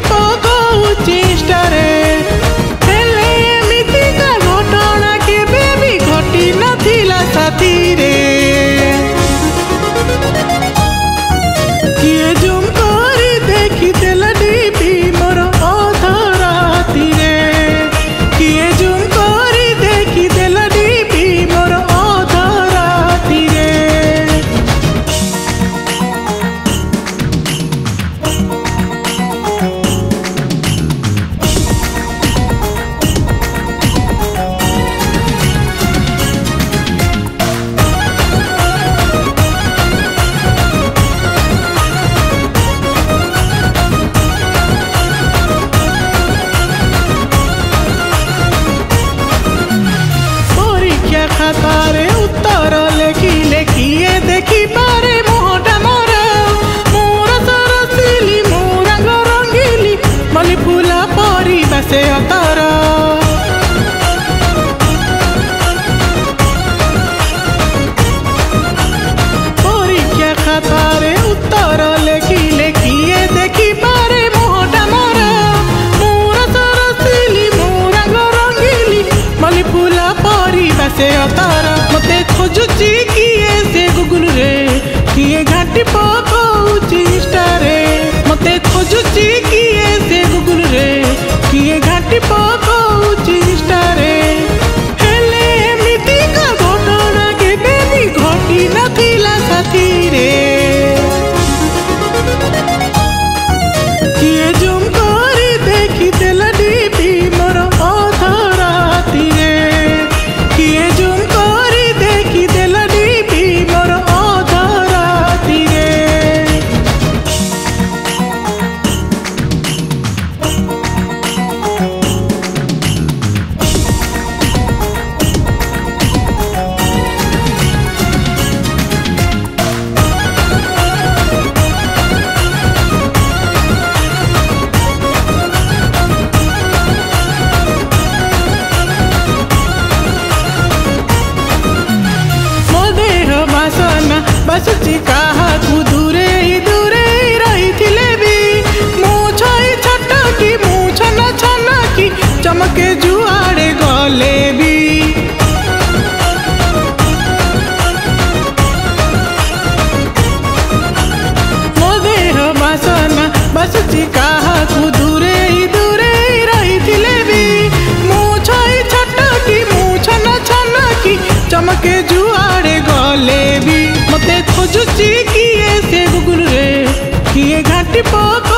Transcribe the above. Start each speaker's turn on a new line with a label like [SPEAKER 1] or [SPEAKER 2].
[SPEAKER 1] घाटी पकाउची स्टारे हेले एमिति का घटना केबे भी घटी नथिला साथी रे किए जुम करी देखी देला डीपी मोर अधा राती रे किए जुम करी देखी देला डीपी मोर अधा राती रे खातारे उत्तर लेखी लेखिए देखी पारे मोहटा मोर मोर सरसिली मोर रंगीली मली फूला परी बसे अतर परीक्षा खातारे उत्तर लेखी लेखिए देखी पारे मोहटा मोर मोर सरसिली मोर रंगीली मली फूला परी बसे अतारा मते खोजुची किए से गुगल रे किए घाटी पकाउची स्टारे मते खोजुची किए से गुगल रे किए घाटी पकाउची स्टारे हेले एमिति का घटना केबे भी घटी नथिला साथी रे किए जुम करी देखी देला डीपी मोर अधा राती रे किए जुम करी देखी देला डीपी मोर अधा राती रे बसुची काहाकू दूरे दूरे रही भी मूछ छट की मूछ न छन की चमके जुआड़े गले भी मो देह बासना बसुची काहाकू दूरे दूरे रही भी मूछ छट की मूछ न छन की चमके जुआड़े गले भी मते खोजुची किए से गुगल रे किए घाटी पक